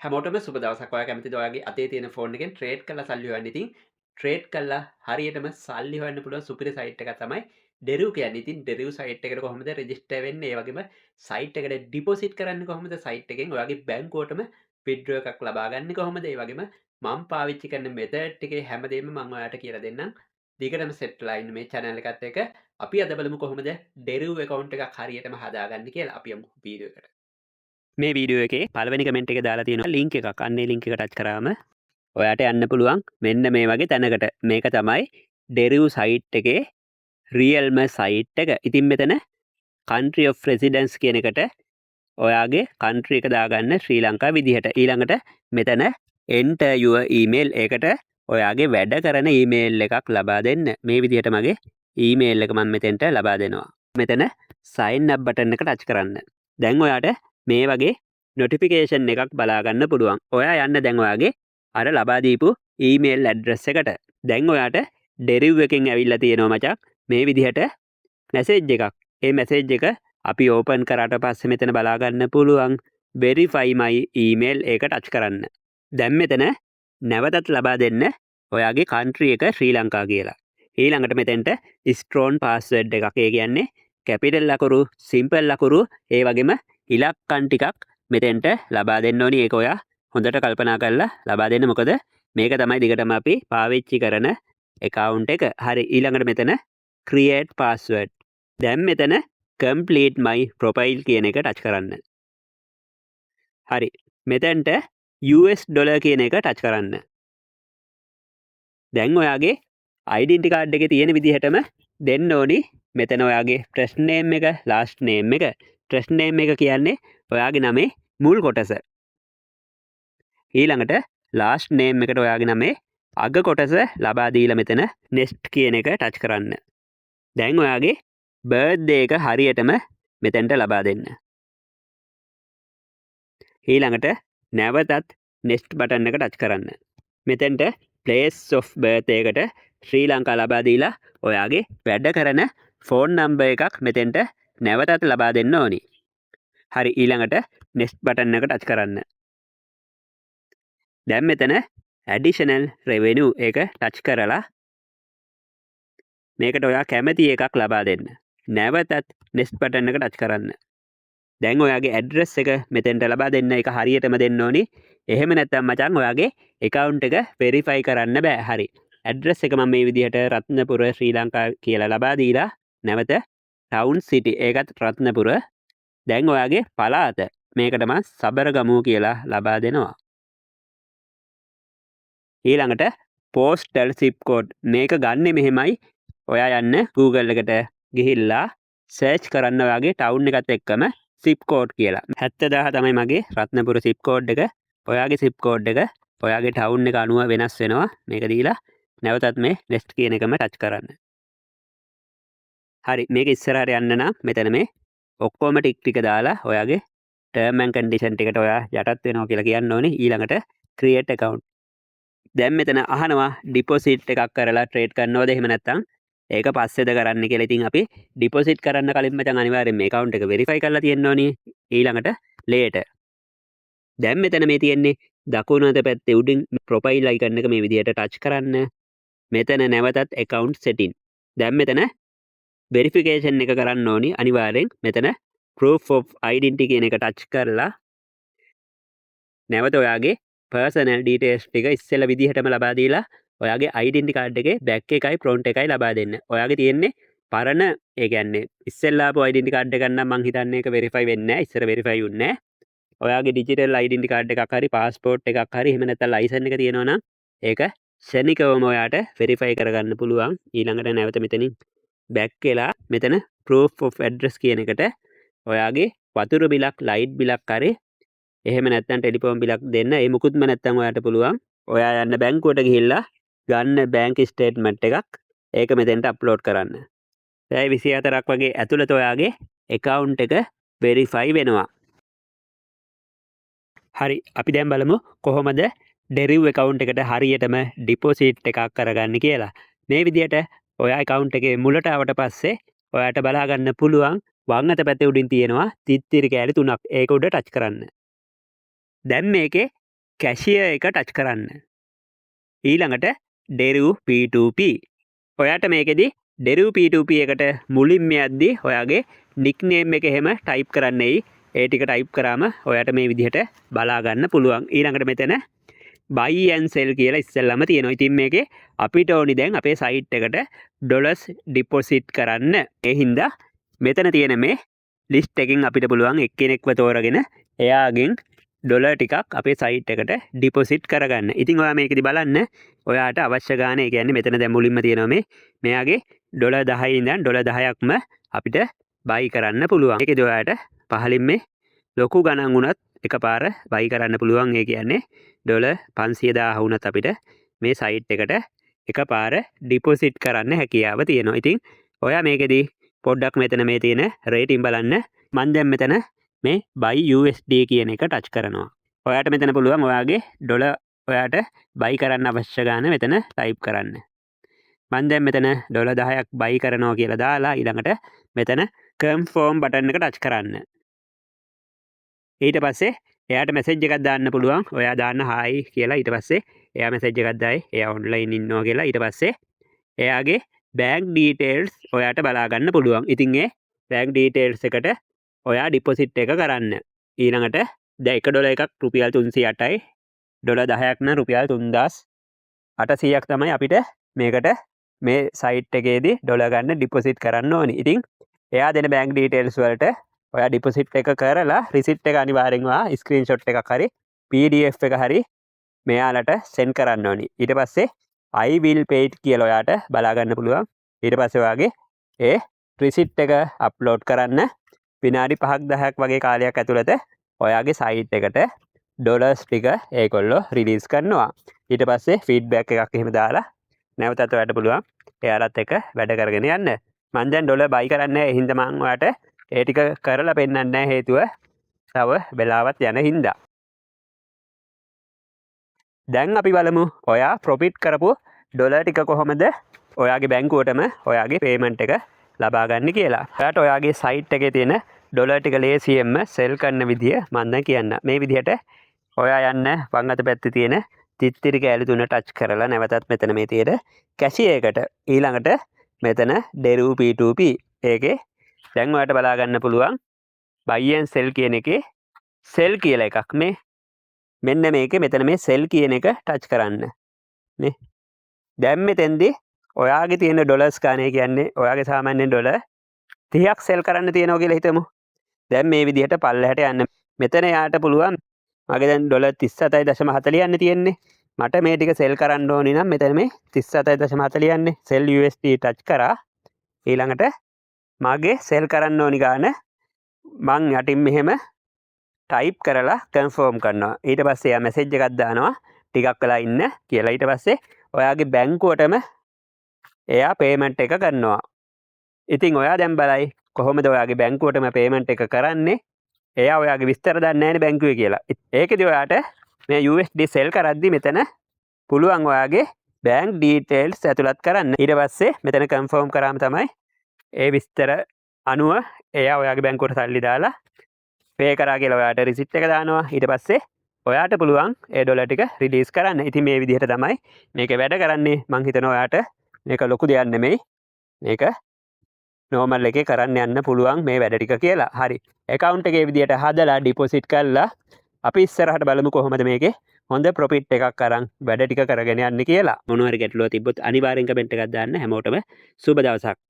හැමෝටම සුබ දවසක්. ඔයා කැමතිද ඔයාගේ අතේ තියෙන ෆෝන් එකෙන් ට්‍රේඩ් කරලා සල්ලි හොයන්න? ඉතින් ට්‍රේඩ් කරලා හරියටම සල්ලි හොයන්න පුළුවන් සුපිරි සයිට් එකක් තමයි ඩෙරිව් කියන්නේ. ඉතින් ඩෙරිව් සයිට් එකට කොහොමද රෙජිස්ටර් වෙන්නේ? ඒ වගේම සයිට් එකට ඩිපොසිට් කරන්නේ කොහොමද? සයිට් එකෙන් ඔයාගේ බැංකුවටම විත්ඩ්‍රෝ එකක් ලබා ගන්න කොහොමද? ඒ වගේම මම පාවිච්චි කරන මෙතඩ් එකේ හැමදේම මම ඔයාලට කියලා දෙන්නම්. දිගටම සෙට්ලා ඉන්න මේ channel එකත් එක්ක අපි අද බලමු කොහොමද ඩෙරිව් account එකක් හරියටම හදාගන්නේ කියලා. අපි යමු වීඩියෝ එකට. මේ වීඩියෝ එකේ පළවෙනි කමෙන්ට් එක දාලා තියෙනවා ලින්ක් එකක්. අන්නේ ලින්ක් එක ටච් කරාම ඔයාට යන්න පුළුවන් මෙන්න මේ වගේ තැනකට. මේක තමයි ඩෙරිව් සයිට් එකේ රියල්ම සයිට් එක. ඉතින් මෙතන country of residence කියන එකට ඔයාගේ country එක දාගන්න ශ්‍රී ලංකා විදිහට. ඊළඟට මෙතන enter your email ඒකට ඔයාගේ වැඩ කරන email එකක් ලබා දෙන්න. මේ විදිහට මගේ email එක මම මෙතෙන්ට ලබා දෙනවා. මෙතන sign up button එක ටච් කරන්න. දැන් ඔයාට මේ වගේ නොටිෆිකේෂන් එකක් බලාගන්න පුළුවන්. ඔයා යන්න දැන් ඔයාගේ අර ලබා දීපු ඊමේල් ඇඩ්‍රස් එකට. දැන් ඔයාට ඩෙරිව් එකෙන් ඇවිල්ලා තියෙනවා මචං මේ විදිහට මැසේජ් එකක්. ඒ මැසේජ් එක අපි ඕපන් කරාට පස්සේ මෙතන බලාගන්න පුළුවන් verify my email ඒක ටච් කරන්න. දැන් මෙතන නැවතත් ලබා දෙන්න ඔයාගේ country එක ශ්‍රී ලංකා කියලා. ඊළඟට මෙතෙන්ට strong password එකක්. ඒ කියන්නේ capital ලකුරු, simple ලකුරු, ඒ වගේම ඉලක්කන් ටිකක් මෙතෙන්ට ලබා දෙන්න ඕනි. ඒක ඔයා හොඳට කල්පනා කරලා ලබා දෙන්න. මොකද මේක තමයි දිගටම අපි පාවිච්චි කරන account එක. හරි, ඊළඟට මෙතන create password. දැන් මෙතන complete my profile කියන එක ටච් කරන්න. හරි, මෙතෙන්ට US ඩොලර් කියන එක ටච් කරන්න. දැන් ඔයාගේ identity card එකේ තියෙන විදිහටම දෙන්න ඕනි. මෙතන ඔයාගේ first name එක, last name එක. first name එක කියන්නේ ඔයාගේ නමේ මුල් කොටස. ඊළඟට last name එකට ඔයාගේ නමේ අග කොටස ලබා දීලා මෙතන next කියන එක ටච් කරන්න. දැන් ඔයාගේ birthday එක හරියටම මෙතෙන්ට ලබා දෙන්න. ඊළඟට නැවතත් next button එක ටච් කරන්න. මෙතෙන්ට place of birth එකට ශ්‍රී ලංකා ලබා දීලා ඔයාගේ වැඩ කරන phone number එකක් මෙතෙන්ට නැවතත් ලබා දෙන්න ඕනි. හරි, ඊළඟට next button එක ටච් කරන්න. දැන් මෙතන additional revenue එක ටච් කරලා මේකට ඔයා කැමති එකක් ලබා දෙන්න. නැවතත් next button එක ටච් කරන්න. දැන් ඔයාගේ address එක මෙතෙන්ට ලබා දෙන්න. ඒක හරියටම දෙන්න ඕනි. එහෙම නැත්නම් මචං ඔයාගේ account එක verify කරන්න බෑ. හරි, address එක මම මේ විදිහට රත්නපුර ශ්‍රී ලංකා කියලා ලබා දීලා නැවත town city ඒකත් රත්නපුර. දැන් ඔයාගේ පළාත මේකට මම සබරගමු කියලා ලබා දෙනවා. ඊළඟට postal zip code මේක ගන්නෙ මෙහෙමයි. ඔයා යන්න Google එකට ගිහිල්ලා search කරන්න ඔයාගේ town එකත් එක්කම zip code කියලා. 70000 තමයි මගේ රත්නපුර zip code එක. ඔයාගේ zip code එක ඔයාගේ town එක අනුව වෙනස් වෙනවා. මේක දීලා නැවතත් මේ next කියන එකම ටච් කරන්න. හරි, මේක ඉස්සරහට යන්න නම් මෙතන මේ ඔක්කොම ටික දාලා ඔයාගේ term and condition ටිකට ඔයා යටත් වෙනවා කියලා කියන්න ඕනේ. ඊළඟට create account. දැන් මෙතන අහනවා ඩිපොසිට් එකක් කරලා ට්‍රේඩ් කරනවද එහෙම නැත්නම් ඒක පස්සේද කරන්න කියලා. ඉතින් අපි ඩිපොසිට් කරන්න කලින් මචං අනිවාර්යෙන් මේ account එක verify කරලා තියෙන්න ඕනේ. ඊළඟට later. දැන් මෙතන මේ තියෙන්නේ දකුණු අත පැත්තේ උඩින් profile icon එක මේ විදිහට ටච් කරන්න. මෙතන නැවතත් account setting. දැන් මෙතන verification එක කරන්න ඕනි අනිවාර්යෙන්. මෙතන proof of identity කියන එක ටච් කරලා නැවත ඔයාගේ personal details ටික ඉස්සෙල්ලා විදිහටම ලබා දීලා ඔයාගේ identity card එකේ back එකයි front එකයි ලබා දෙන්න. ඔයාගේ තියෙන්නේ පරණ, ඒ කියන්නේ ඉස්සෙල්ලා ආපු identity card එකක් නම් මං හිතන්නේ ඒක verify වෙන්නේ නැහැ. ඉස්සර verify වුන්නේ නැහැ. ඔයාගේ digital identity card එකක් හරි passport එකක් හරි එහෙම නැත්නම් license එක තියෙනවා නම් ඒක ශනිකවම ඔයාට verify කරගන්න පුළුවන්. ඊළඟට නැවත මෙතනින් back වෙලා මෙතන proof of address කියන එකට ඔයාගේ වතුර බිලක්, light බිලක් හරි එහෙම නැත්නම් ටෙලිෆෝන් බිලක් දෙන්න. ඒ මුකුත්ම නැත්නම් ඔයාට පුළුවන් ඔයා යන්න බැංකුවට ගිහිල්ලා ගන්න බැංක් ස්ටේට්මන්ට් එකක් ඒක මෙතෙන්ට අප්ලෝඩ් කරන්න. පැය 24ක් වගේ ඇතුළත ඔයාගේ account එක verify වෙනවා. හරි, අපි දැන් බලමු කොහොමද ඩෙරිව් account එකට හරියටම deposit එකක් කරගන්න කියලා. මේ විදිහට ඔයා account එකේ මුලට ආවට පස්සේ ඔයාට බලා ගන්න පුළුවන් වම් අත පැත්තේ උඩින් තියෙනවා තිත්තිරි කෑලි 3ක්. ඒක උඩ ටච් කරන්න. දැන් මේකේ කැෂිය එක ටච් කරන්න. ඊළඟට ඩෙරිව් P2P. ඔයාට මේකෙදි ඩෙරිව් P2P එකට මුලින්ම යද්දී ඔයාගේ නික්නේම් එක එහෙම ටයිප් කරන්නයි. ඒ ටික ටයිප් කරාම ඔයාට මේ විදිහට බලා ගන්න පුළුවන්. ඊළඟට මෙතන buy and sell කියලා ඉස්සෙල්ලාම තියෙනවා. ඉතින් මේකේ අපිට ඕනි දැන් අපේ සයිට් එකට ඩොලර්ස් ඩිපොසිට් කරන්න. ඒ හින්දා මෙතන තියෙන මේ ලිස්ට් එකකින් අපිට පුළුවන් එක්කෙනෙක්ව තෝරගෙන එයාගෙන් ඩොලර් ටිකක් අපේ සයිට් එකට ඩිපොසිට් කරගන්න. ඉතින් ඔයා මේකෙදි බලන්න ඔයාට අවශ්‍ය ගාණ ඒ කියන්නේ මෙතන දැන් මුලින්ම තියෙනවා මෙයාගේ ඩොලර් 10 ඉඳන් ඩොලර් 10ක්ම අපිට buy කරන්න පුළුවන්. ඒකෙදි ඔයාට පහලින් මේ ලොකු ගණන් වුණත් එකපාර buy කරන්න පුළුවන්. ඒ කියන්නේ ඩොලර් 500,000 වුණත් අපිට මේ සයිට් එකට එකපාර ඩිපොසිට් කරන්න හැකියාව තියෙනවා. ඉතින් ඔයා මේකෙදි පොඩ්ඩක් මෙතන මේ තියෙන රේටින් බලන්න. මම දැන් මෙතන මේ buy USD කියන එක ටච් කරනවා. ඔයාට මෙතන පුළුවන් ඔයාගේ ඩොලර් ඔයාට buy කරන්න අවශ්‍ය ගාණ මෙතන ටයිප් කරන්න. මම දැන් මෙතන ඩොලර් 10ක් buy කරනවා කියලා දාලා ඊළඟට මෙතන confirm බටන් එක ටච් කරන්න. ඊට පස්සේ එයාට මැසේජ් එකක් දාන්න පුළුවන්. ඔයා දාන්න hi කියලා. ඊට පස්සේ එයා මැසේජ් එකක් දායි එයා ඔන්ලයින් ඉන්නවා කියලා. ඊට පස්සේ එයාගේ bank details ඔයාට බලා ගන්න පුළුවන්. ඉතින් ඒ bank details එකට ඔයා ඩිපොසිට් එක කරන්න. ඊළඟට දැන් 1 ඩොලර් එකක් රුපියල් 308යි. ඩොලර් 10ක් නම් රුපියල් 3800ක් තමයි අපිට මේකට මේ සයිට් එකේදී ඩොලර් ගන්න ඩිපොසිට් කරන්න ඕනි. ඉතින් එයා දෙන bank details වලට ඔයා ඩිපොසිට් එක කරලා රිසිට් එක අනිවාර්යෙන්ම ස්ක්‍රීන්ෂොට් එකක් හරි PDF එක හරි මෙයාලට සෙන්ඩ් කරන්න ඕනි. ඊට පස්සේ I will pay it කියලා ඔයාට බලා ගන්න පුළුවන්. ඊට පස්සේ ඔයාගේ ඒ රිසිට් එක අප්ලෝඩ් කරන්න විනාඩි 5ක් 10ක් වගේ කාලයක් ඇතුළත ඔයාගේ සයිට් එකට ඩොලර්ස් ටික ඒගොල්ලෝ රිලීස් කරනවා. ඊට පස්සේ ෆීඩ්බැක් එකක් එහෙම දාලා නැවතත් ඔයාට පුළුවන් එයාලත් එක්ක වැඩ කරගෙන යන්න. මම දැන් ඩොලර් buy කරන්නේ ඒ හින්දා මම ඔයාට ඒ ටික කරලා පෙන්නන්නේ නැහැ. හේතුව තව වෙලාවත් යන හින්දා. දැන් අපි බලමු ඔයා ප්‍රොෆිට් කරපු ඩොලර් ටික කොහොමද ඔයාගේ බැංකුවටම ඔයාගේ පේමන්ට් එක ලබා ගන්න කියලා. ඔයාට ඔයාගේ සයිට් එකේ තියෙන ඩොලර් ටික ලේසියෙන්ම සෙල් කරන විදිය මම දැන් කියන්න. මේ විදිහට ඔයා යන්න වම් අත පැත්තේ තියෙන තිත්තිරි කෑලි තුන ටච් කරලා නැවතත් මෙතන මේ තියෙන කැෂිය එකට ඊළඟට මෙතන ඩෙරිව් P2P ඒකේ දැන් ඔයාට බලා ගන්න පුළුවන් buy and sell කියන එකේ sell කියලා එකක් මේ මෙන්න මේකේ මෙතන මේ sell කියන එක ටච් කරන්න නේ. දැන් මෙතෙන්දී ඔයාගේ තියෙන ඩොලර්ස් ගානේ කියන්නේ ඔයාගේ සාමාන්‍යයෙන් ඩොලර් 30ක් සෙල් කරන්න තියෙනවා කියලා හිතමු. දැන් මේ විදිහට පල්ලෙහාට යන්න. මෙතන යාට පුළුවන් මගේ දැන් ඩොලර් 37.40 යන්න තියෙන්නේ. මට මේ ටික සෙල් කරන්න ඕනි නම් මෙතන මේ 37.40 යන්නේ sell USD ටච් කරා. ඊළඟට මගේ සෙල් කරන්න ඕනි ගාන මං යටින් මෙහෙම ටයිප් කරලා කන්ෆර්ම් කරනවා. ඊට පස්සේ යා මැසේජ් එකක් දානවා ටිකක් වෙලා ඉන්න කියලා. ඊට පස්සේ ඔයාගේ බැංකුවටම එයා පේමන්ට් එක කරනවා. ඉතින් ඔයා දැන් බලයි කොහොමද ඔයාගේ බැංකුවටම පේමන්ට් එක කරන්නේ. එයා ඔයාගේ විස්තර දන්නේ නැහැ නේ බැංකුවේ කියලා. ඒකෙදි ඔයාට මේ USD සෙල් කරද්දි මෙතන පුළුවන් ඔයාගේ bank details ඇතුළත් කරන්න. ඊට පස්සේ මෙතන කන්ෆර්ම් කරාම තමයි ඒ විස්තර අනුව එයා ඔයාගේ බැංකුවට සල්ලි දාලා පේ කරා කියලා ඔයාට රිසිට් එක දානවා. ඊට පස්සේ ඔයාට පුළුවන් ඒ ඩොලර් ටික රිලීස් කරන්න. ඉතින් මේ විදිහට තමයි මේක වැඩ කරන්නේ. මං හිතනවා ඔයාට මේක ලොකු දෙයක් නෙමෙයි. මේක නෝමල් එකේ කරන්න යන්න පුළුවන් මේ වැඩ ටික කියලා. හරි. account එකේ විදිහට හදලා ඩිපොසිට් කරලා අපි ඉස්සරහට බලමු කොහොමද මේකේ හොඳ ප්‍රොෆිට් එකක් අරන් වැඩ ටික කරගෙන යන්නේ කියලා. මොනවා හරි ගැටලුවක් තිබ්බොත් අනිවාර්යෙන් කමෙන්ට් එකක් දාන්න. හැමෝටම සුබ දවසක්.